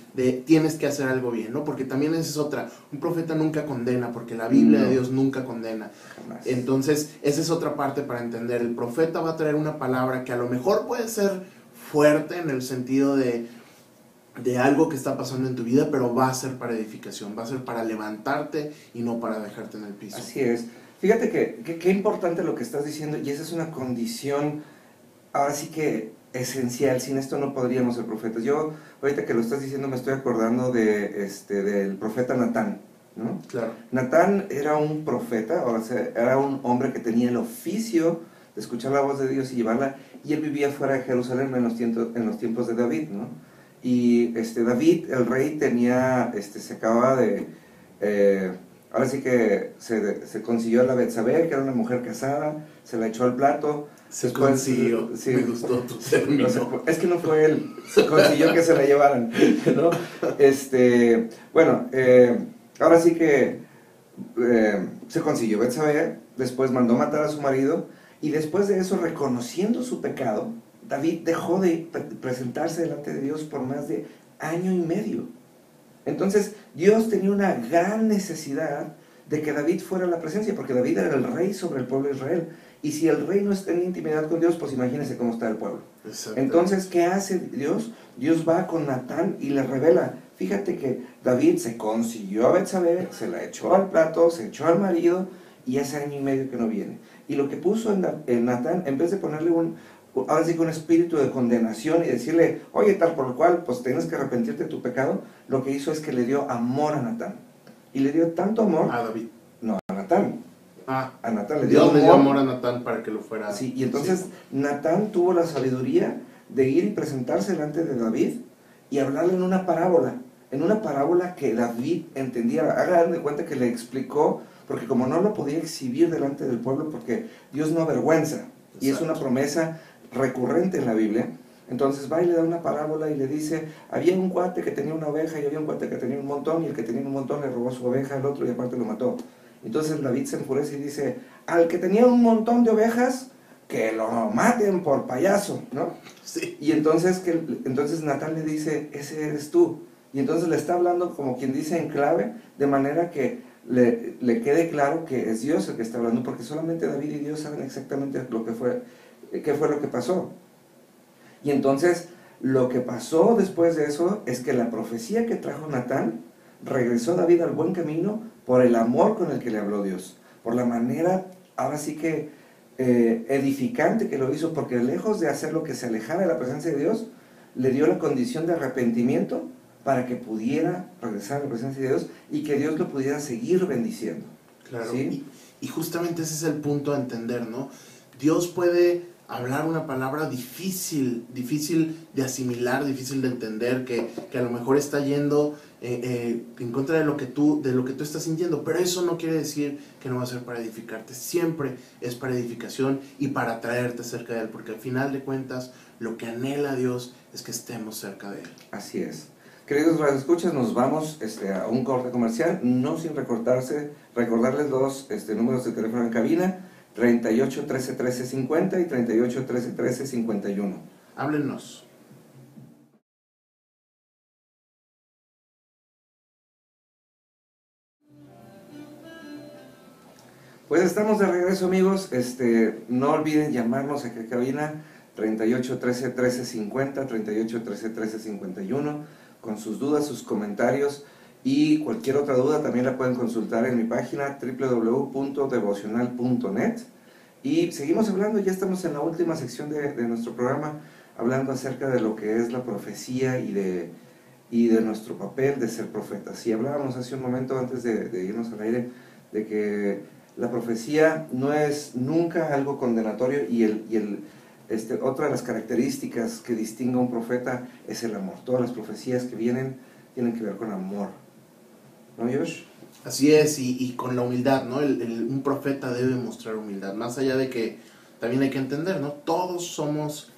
S2: tienes que hacer algo bien, ¿no? Porque también esa es otra, un profeta nunca condena, porque la Biblia de Dios nunca condena.
S1: Jamás.
S2: Entonces, esa es otra parte para entender. El profeta va a traer una palabra que a lo mejor puede ser fuerte en el sentido de algo que está pasando en tu vida, pero va a ser para edificación, va a ser para levantarte y no para dejarte en el piso.
S1: Así es. Fíjate que qué importante lo que estás diciendo, y esa es una condición, ahora sí que esencial. Sin esto no podríamos ser profetas. Yo, ahorita que lo estás diciendo, me estoy acordando del profeta Natán, ¿no?
S2: Claro.
S1: Natán era un profeta, o sea, era un hombre que tenía el oficio de escuchar la voz de Dios y llevarla, y él vivía fuera de Jerusalén en los tiempos de David, ¿no? Y David, el rey, se acababa de, ahora sí que se consiguió a la Betsabé, que era una mujer casada, se la echó al plato.
S2: Se
S1: Después,
S2: consiguió,
S1: sí,
S2: me gustó tu término.
S1: Es que no fue él, se consiguió que se la llevaran, ¿no? Bueno, ahora sí que se consiguió Betsabé, después mandó matar a su marido, y después de eso, reconociendo su pecado, David dejó de presentarse delante de Dios por más de año y medio. Entonces, Dios tenía una gran necesidad de que David fuera a la presencia, porque David era el rey sobre el pueblo de Israel. Y si el rey no está en intimidad con Dios, pues imagínense cómo está el pueblo. Entonces, ¿qué hace Dios? Dios va con Natán y le revela. Fíjate que David se consiguió a Betsabé, se la echó al plato, se echó al marido, y hace año y medio que no viene. Y lo que puso en Natán, en vez de ponerle ahora sí que un espíritu de condenación y decirle, oye, tal por el cual, pues tienes que arrepentirte de tu pecado, lo que hizo es que le dio amor a Natán. Y le dio tanto amor.
S2: A David.
S1: No, a Natán.
S2: A
S1: Natán le
S2: Dios le dio amor a Natán para que lo fuera.
S1: Sí, y entonces Natán tuvo la sabiduría de ir y presentarse delante de David y hablarle en una parábola que David entendía. Hagan de cuenta que le explicó, porque como no lo podía exhibir delante del pueblo, porque Dios no avergüenza, y es una promesa recurrente en la Biblia. Entonces va y le da una parábola y le dice, había un cuate que tenía una oveja y había un cuate que tenía un montón, y el que tenía un montón le robó su oveja al otro y aparte lo mató. Entonces David se enfurece y dice, al que tenía un montón de ovejas, que lo maten por payaso, ¿no?
S2: Sí.
S1: Y entonces Natán le dice, ese eres tú. Y entonces le está hablando como quien dice en clave, de manera que le quede claro que es Dios el que está hablando, porque solamente David y Dios saben exactamente qué fue lo que pasó. Y entonces lo que pasó después de eso es que la profecía que trajo Natán, regresó David al buen camino por el amor con el que le habló Dios, por la manera, ahora sí que edificante que lo hizo, porque lejos de hacer lo que se alejara de la presencia de Dios, le dio la condición de arrepentimiento para que pudiera regresar a la presencia de Dios y que Dios lo pudiera seguir bendiciendo.
S2: Claro,
S1: ¿Sí?
S2: y justamente ese es el punto a entender, ¿no? Dios puede hablar una palabra difícil de asimilar, difícil de entender, que a lo mejor está yendo en contra de lo que tú estás sintiendo, pero eso no quiere decir que no va a ser para edificarte, siempre es para edificación y para traerte cerca de Él, porque al final de cuentas lo que anhela Dios es que estemos cerca de Él.
S1: Así es. Queridos radioescuchas, nos vamos a un corte comercial, no sin recordarles los números de teléfono en cabina, 38 13 13 50 y 38 13 13 51.
S2: Háblenos.
S1: Pues estamos de regreso, amigos. No olviden llamarnos aquí a cabina 38 13 13 50, 38 13 13 51, con sus dudas, sus comentarios y cualquier otra duda también la pueden consultar en mi página www.devocional.net. Y seguimos hablando, ya estamos en la última sección de nuestro programa, hablando acerca de lo que es la profecía y de nuestro papel de ser profetas. Y hablábamos hace un momento antes de irnos al aire de que la profecía no es nunca algo condenatorio y otra de las características que distingue a un profeta es el amor. Todas las profecías que vienen tienen que ver con amor. ¿No, Josh?
S2: Así es, y con la humildad, ¿no? Un profeta debe mostrar humildad, más allá de que también hay que entender, ¿no? Todos somos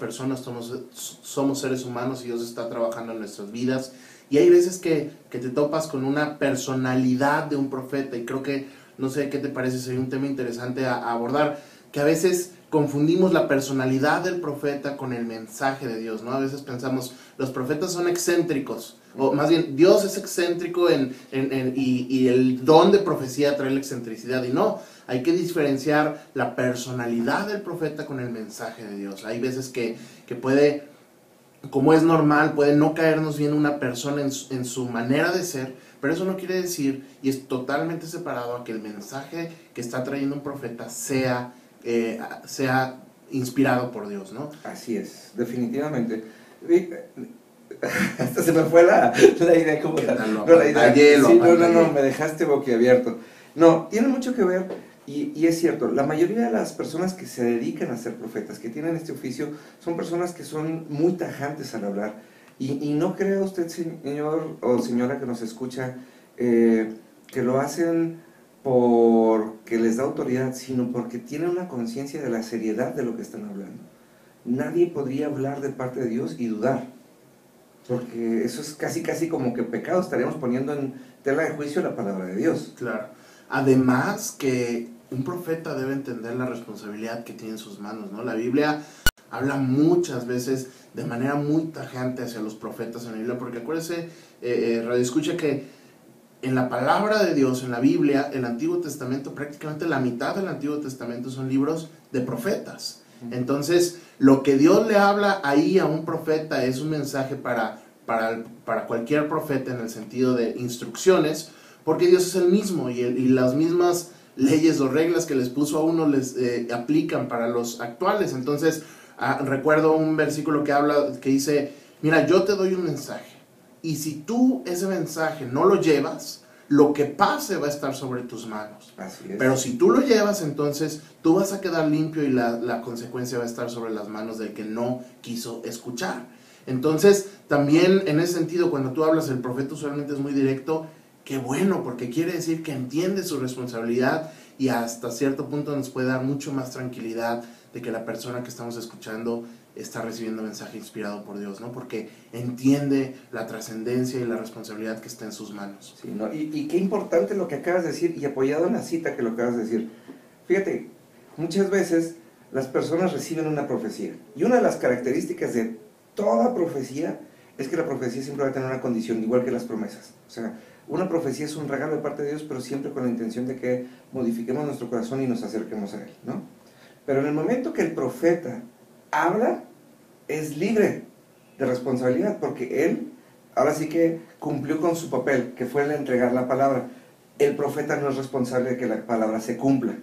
S2: personas, somos seres humanos y Dios está trabajando en nuestras vidas. Y hay veces que te topas con una personalidad de un profeta y creo que, no sé qué te parece, sería un tema interesante a abordar, que a veces confundimos la personalidad del profeta con el mensaje de Dios, ¿no? A veces pensamos, los profetas son excéntricos, o más bien, Dios es excéntrico y el don de profecía trae la excentricidad, y no, hay que diferenciar la personalidad del profeta con el mensaje de Dios. Hay veces que puede, como es normal, puede no caernos bien una persona en su manera de ser, pero eso no quiere decir, y es totalmente separado, a que el mensaje que está trayendo un profeta sea inspirado por Dios, ¿no?
S1: Así es, definitivamente. Hasta se me fue la idea como la idea. Sí, no, me dejaste boquiabierto. No, tiene mucho que ver, y es cierto, la mayoría de las personas que se dedican a ser profetas, que tienen este oficio, son personas que son muy tajantes al hablar. Y no crea usted, señor o señora que nos escucha, que lo hacen porque les da autoridad, sino porque tienen una conciencia de la seriedad de lo que están hablando. Nadie podría hablar de parte de Dios y dudar, porque eso es casi como que pecado, estaríamos poniendo en tela de juicio la palabra de Dios.
S2: Claro. Además que un profeta debe entender la responsabilidad que tiene en sus manos, ¿no? La Biblia habla muchas veces de manera muy tajante hacia los profetas en la Biblia, porque acuérdese, radioescucha, que en la palabra de Dios, en la Biblia, el Antiguo Testamento, prácticamente la mitad del Antiguo Testamento son libros de profetas. Entonces, lo que Dios le habla ahí a un profeta es un mensaje para cualquier profeta, en el sentido de instrucciones, porque Dios es el mismo y las mismas leyes o reglas que les puso a uno les aplican para los actuales. Entonces, recuerdo un versículo que dice, mira, yo te doy un mensaje, y si tú ese mensaje no lo llevas, lo que pase va a estar sobre tus manos.
S1: Así es.
S2: Pero si tú lo llevas, entonces tú vas a quedar limpio y la consecuencia va a estar sobre las manos del que no quiso escuchar. Entonces, también en ese sentido, cuando tú hablas, el profeta usualmente es muy directo. Qué bueno, porque quiere decir que entiende su responsabilidad y hasta cierto punto nos puede dar mucho más tranquilidad de que la persona que estamos escuchando está recibiendo mensaje inspirado por Dios, ¿no? Porque entiende la trascendencia y la responsabilidad que está en sus manos.
S1: Sí, ¿no? Y qué importante lo que acabas de decir, y apoyado en la cita que lo acabas de decir. Fíjate, muchas veces las personas reciben una profecía, y una de las características de toda profecía es que la profecía siempre va a tener una condición, igual que las promesas. O sea, una profecía es un regalo de parte de Dios, pero siempre con la intención de que modifiquemos nuestro corazón y nos acerquemos a Él, ¿no? Pero en el momento que el profeta habla, es libre de responsabilidad, porque él ahora sí que cumplió con su papel, que fue el de entregar la palabra. El profeta no es responsable de que la palabra se cumpla.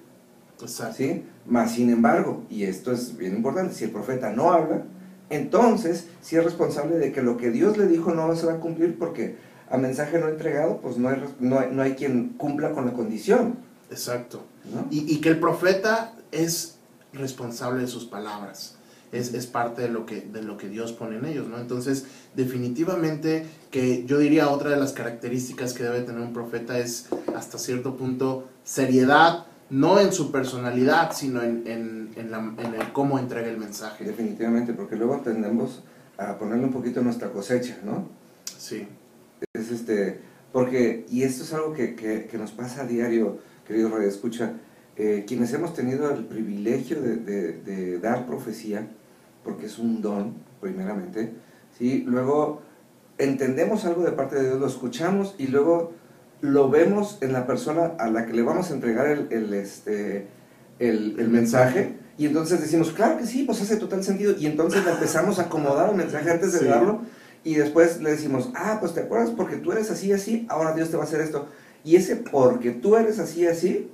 S2: Exacto.
S1: ¿Sí? Mas sin embargo, y esto es bien importante, si el profeta no habla, entonces sí es responsable de que lo que Dios le dijo no se va a cumplir, porque a mensaje no entregado, pues no hay quien cumpla con la condición.
S2: Exacto.
S1: ¿No?
S2: Y que el profeta es responsable de sus palabras. Es parte de lo que Dios pone en ellos, ¿no? Entonces, definitivamente, que yo diría otra de las características que debe tener un profeta es, hasta cierto punto, seriedad, no en su personalidad, sino en el cómo entrega el mensaje.
S1: Definitivamente, porque luego tendemos a ponerle un poquito nuestra cosecha, ¿no?
S2: Sí.
S1: Es porque, y esto es algo que nos pasa a diario, querido Radio Escucha, quienes hemos tenido el privilegio de dar profecía, porque es un don, primeramente, ¿sí? Luego entendemos algo de parte de Dios, lo escuchamos y luego lo vemos en la persona a la que le vamos a entregar el mensaje, y entonces decimos, claro que sí, pues hace total sentido, y entonces le empezamos a acomodar el mensaje antes de
S2: Sí.
S1: darlo, y después le decimos, pues te acuerdas, porque tú eres así, así, ahora Dios te va a hacer esto, y ese porque tú eres así, así,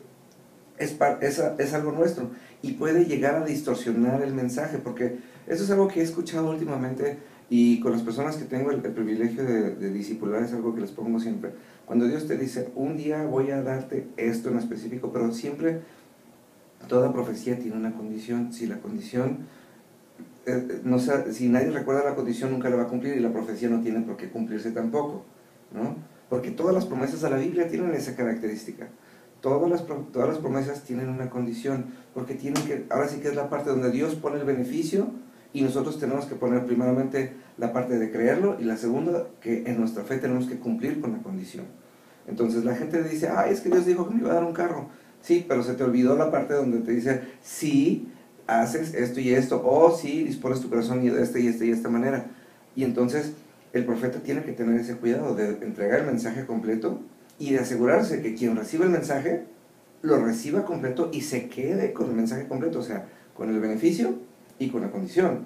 S1: es algo nuestro, y puede llegar a distorsionar el mensaje, porque eso es algo que he escuchado últimamente, y con las personas que tengo el privilegio de discipular, es algo que les pongo siempre. Cuando Dios te dice, un día voy a darte esto en específico, pero siempre, toda profecía tiene una condición. Si la condición, si nadie recuerda la condición, nunca la va a cumplir, y la profecía no tiene por qué cumplirse tampoco, ¿no? Porque todas las promesas de la Biblia tienen esa característica. Todas las promesas tienen una condición, porque ahora sí que es la parte donde Dios pone el beneficio, y nosotros tenemos que poner primeramente la parte de creerlo, y la segunda, que en nuestra fe tenemos que cumplir con la condición. Entonces la gente dice, es que Dios dijo que me iba a dar un carro. Sí, pero se te olvidó la parte donde te dice, sí, haces esto y esto, o sí, dispones tu corazón y de esta y esta manera. Y entonces el profeta tiene que tener ese cuidado de entregar el mensaje completo, y de asegurarse que quien recibe el mensaje lo reciba completo y se quede con el mensaje completo, o sea, con el beneficio y con la condición.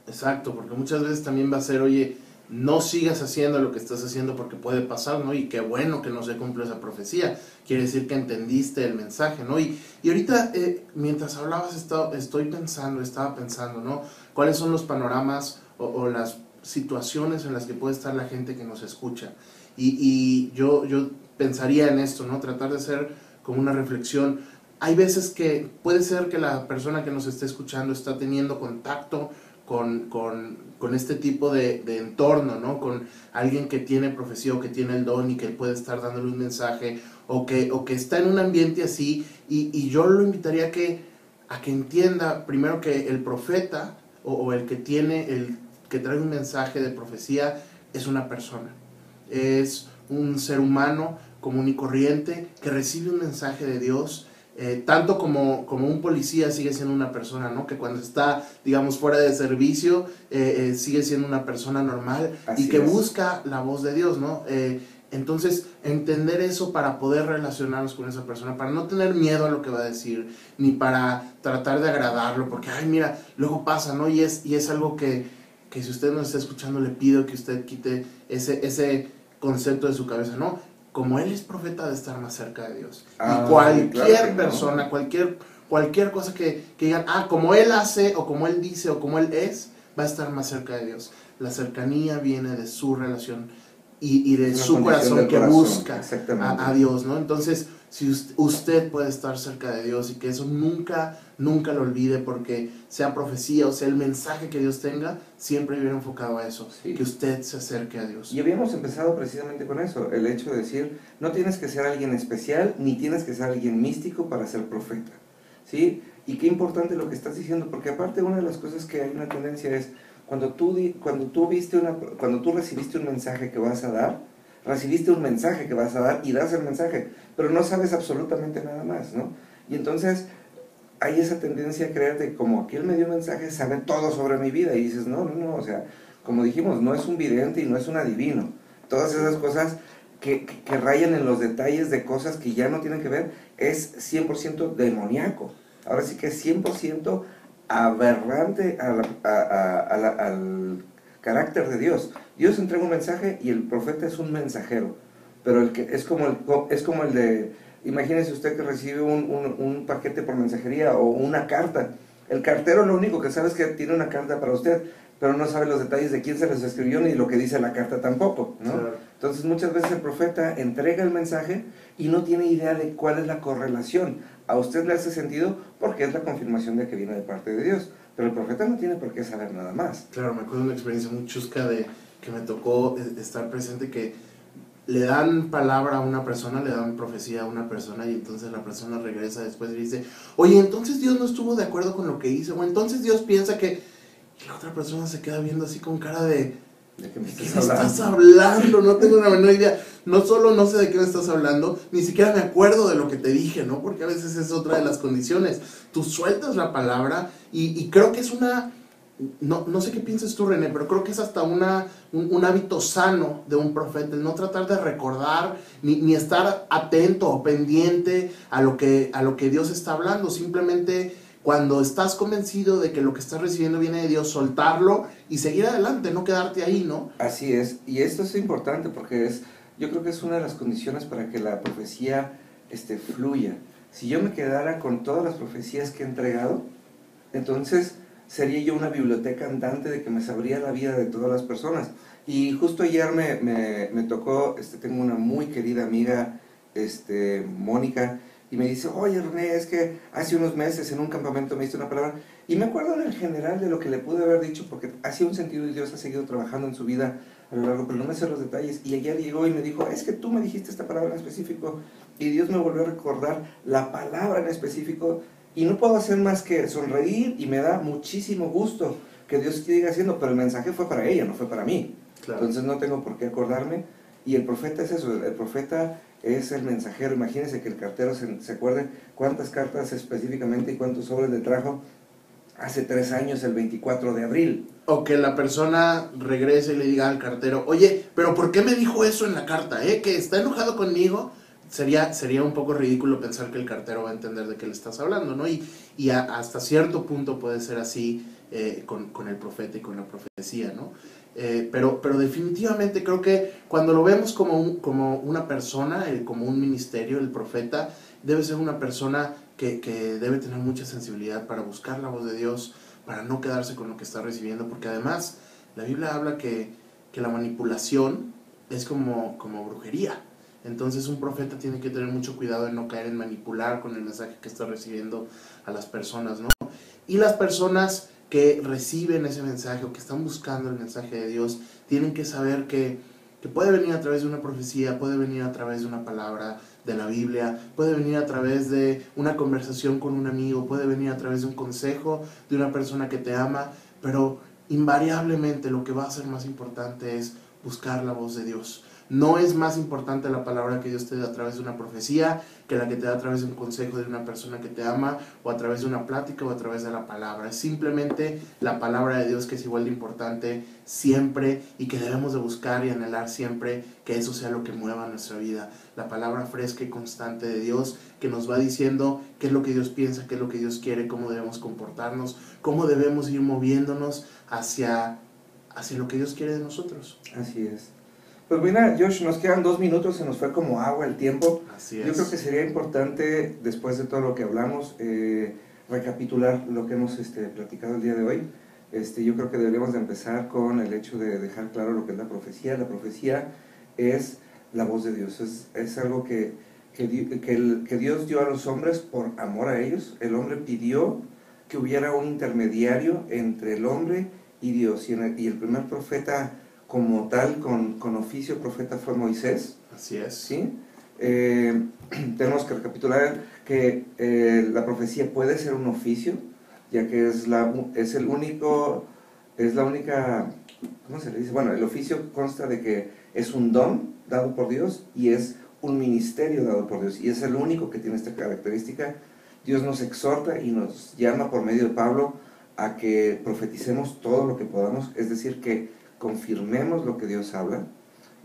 S2: Exacto, porque muchas veces también va a ser, oye, no sigas haciendo lo que estás haciendo porque puede pasar, ¿no? Y qué bueno que no se cumple esa profecía. Quiere decir que entendiste el mensaje, ¿no? Y ahorita, mientras hablabas, estaba pensando, ¿no? ¿Cuáles son los panoramas o las situaciones en las que puede estar la gente que nos escucha? Y yo pensaría en esto, ¿no? Tratar de hacer como una reflexión. Hay veces que puede ser que la persona que nos esté escuchando está teniendo contacto con este tipo de entorno, ¿no? Con alguien que tiene profecía o que tiene el don y que puede estar dándole un mensaje, o que está en un ambiente así, y yo lo invitaría a que entienda primero que el profeta o el que trae un mensaje de profecía es una persona, es un ser humano común y corriente que recibe un mensaje de Dios. Tanto como un policía sigue siendo una persona, ¿no? Que cuando está, digamos, fuera de servicio, sigue siendo una persona normal. Así y que busca la voz de Dios, ¿no? Entonces, entender eso para poder relacionarnos con esa persona, para no tener miedo a lo que va a decir, ni para tratar de agradarlo, porque, mira, luego pasa, ¿no? Y es algo que si usted nos está escuchando, le pido que usted quite ese concepto de su cabeza, ¿no? Como él es profeta, de estar más cerca de Dios. Y cualquier persona, cualquier cosa que digan, como él hace, o como él dice, o como él es, va a estar más cerca de Dios. La cercanía viene de su relación y de su corazón que busca a Dios, ¿no? Entonces, si usted puede estar cerca de Dios, y que eso nunca lo olvide, porque sea profecía o sea el mensaje que Dios tenga, siempre viene enfocado a eso, sí. Que usted se acerque a Dios.
S1: Y habíamos empezado precisamente con eso, el hecho de decir, no tienes que ser alguien especial, ni tienes que ser alguien místico para ser profeta, ¿sí? Y qué importante lo que estás diciendo, porque aparte una de las cosas que hay una tendencia es, cuando tú recibiste un mensaje que vas a dar, y das el mensaje, pero no sabes absolutamente nada más, ¿no? Y entonces hay esa tendencia a creerte como aquel me dio un mensaje, sabe todo sobre mi vida, y dices, no, o sea, como dijimos, no es un vidente y no es un adivino. Todas esas cosas que rayan en los detalles de cosas que ya no tienen que ver, es 100% demoníaco. Ahora sí que es 100% aberrante al carácter de Dios. Dios entrega un mensaje y el profeta es un mensajero, pero es como el de, imagínese usted que recibe un paquete por mensajería o una carta. El cartero lo único que sabe es que tiene una carta para usted, pero no sabe los detalles de quién se los escribió ni lo que dice la carta tampoco, ¿no?
S2: Claro.
S1: Entonces muchas veces el profeta entrega el mensaje y no tiene idea de cuál es la correlación. A usted le hace sentido porque es la confirmación de que viene de parte de Dios, pero el profeta no tiene por qué saber nada más.
S2: Claro, me acuerdo de una experiencia muy chusca de que me tocó estar presente, que le dan palabra a una persona, le dan profecía a una persona, y entonces la persona regresa después y dice, oye, entonces Dios no estuvo de acuerdo con lo que hice, o entonces Dios piensa que... Y la otra persona se queda viendo así con cara de...
S1: ¿De qué me
S2: ¿De qué
S1: estás
S2: me
S1: hablando?
S2: estás hablando? No tengo una menor idea. No solo no sé de qué me estás hablando, ni siquiera me acuerdo de lo que te dije, ¿no? Porque a veces es otra de las condiciones. Tú sueltas la palabra y creo que es una... No sé qué piensas tú, René, pero creo que es hasta un hábito sano de un profeta, el no tratar de recordar ni estar atento o pendiente a lo que Dios está hablando. Simplemente, cuando estás convencido de que lo que estás recibiendo viene de Dios, soltarlo y seguir adelante, no quedarte ahí, ¿no?
S1: Así es, y esto es importante porque yo creo que es una de las condiciones para que la profecía fluya. Si yo me quedara con todas las profecías que he entregado, entonces sería yo una biblioteca andante de que me sabría la vida de todas las personas. Y justo ayer me tocó, tengo una muy querida amiga, Mónica, y me dice, oye René, es que hace unos meses en un campamento me diste una palabra, y me acuerdo en el general de lo que le pude haber dicho, porque hacía un sentido y Dios ha seguido trabajando en su vida a lo largo, pero no me sé los detalles, y ayer llegó y me dijo, es que tú me dijiste esta palabra en específico, y Dios me volvió a recordar la palabra en específico, y no puedo hacer más que sonreír, y me da muchísimo gusto que Dios siga haciendo, pero el mensaje fue para ella, no fue para mí. Claro. Entonces no tengo por qué acordarme, y el profeta es eso, el profeta es el mensajero. Imagínense que el cartero se acuerde cuántas cartas específicamente y cuántos sobres le trajo hace 3 años, el 24 de abril.
S2: O que la persona regrese y le diga al cartero, oye, pero ¿por qué me dijo eso en la carta? ¿Que está enojado conmigo? Sería un poco ridículo pensar que el cartero va a entender de qué le estás hablando, ¿no? Y hasta cierto punto puede ser así con el profeta y con la profecía, ¿no? Pero definitivamente creo que cuando lo vemos como una persona, como un ministerio, el profeta debe ser una persona que debe tener mucha sensibilidad para buscar la voz de Dios, para no quedarse con lo que está recibiendo, porque además la Biblia habla que la manipulación es como brujería. Entonces un profeta tiene que tener mucho cuidado de no caer en manipular con el mensaje que está recibiendo a las personas, ¿no? Y las personas que reciben ese mensaje o que están buscando el mensaje de Dios tienen que saber que puede venir a través de una profecía, puede venir a través de una palabra de la Biblia, puede venir a través de una conversación con un amigo, puede venir a través de un consejo de una persona que te ama, pero invariablemente lo que va a ser más importante es buscar la voz de Dios. No es más importante la palabra que Dios te da a través de una profecía que la que te da a través de un consejo de una persona que te ama, o a través de una plática, o a través de la palabra. Es simplemente la palabra de Dios que es igual de importante siempre, y que debemos de buscar y anhelar siempre que eso sea lo que mueva nuestra vida. La palabra fresca y constante de Dios, que nos va diciendo qué es lo que Dios piensa, qué es lo que Dios quiere, cómo debemos comportarnos, cómo debemos ir moviéndonos hacia lo que Dios quiere de nosotros.
S1: Así es. Pues mira, Josh, nos quedan 2 minutos, se nos fue como agua el tiempo.
S2: Así es.
S1: Yo creo que sería importante, después de todo lo que hablamos, recapitular lo que hemos platicado el día de hoy. Yo creo que deberíamos de empezar con el hecho de dejar claro lo que es la profecía. La profecía es la voz de Dios, es algo que Dios dio a los hombres por amor a ellos. El hombre pidió que hubiera un intermediario entre el hombre y Dios, y el primer profeta como tal, con oficio profeta, fue Moisés.
S2: Así es.
S1: ¿Sí? Tenemos que recapitular que la profecía puede ser un oficio, ya que es la única, ¿cómo se le dice? Bueno, el oficio consta de que es un don dado por Dios y es un ministerio dado por Dios, y es el único que tiene esta característica. Dios nos exhorta y nos llama por medio de Pablo a que profeticemos todo lo que podamos, es decir, que confirmemos lo que Dios habla,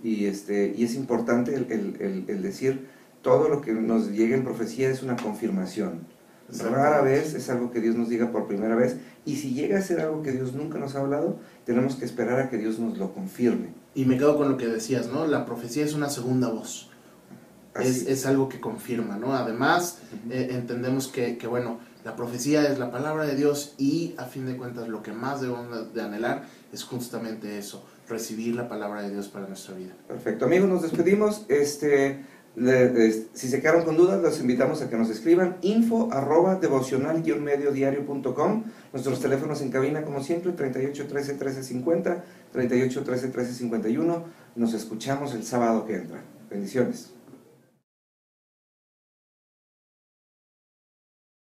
S1: y es importante el decir, todo lo que nos llegue en profecía es una confirmación. Rara vez es algo que Dios nos diga por primera vez, y si llega a ser algo que Dios nunca nos ha hablado, tenemos que esperar a que Dios nos lo confirme.
S2: Y me quedo con lo que decías, ¿no? La profecía es una segunda voz. es algo que confirma, ¿no? Además, entendemos que, bueno, la profecía es la palabra de Dios y a fin de cuentas lo que más debemos de anhelar es justamente eso, recibir la palabra de Dios para nuestra vida.
S1: Perfecto, amigos, nos despedimos. Si se quedaron con dudas, los invitamos a que nos escriban info@devocional-mediodiario.com. Nuestros teléfonos en cabina, como siempre, 38 13 13 50, 38 13 13 51. Nos escuchamos el sábado que entra. Bendiciones.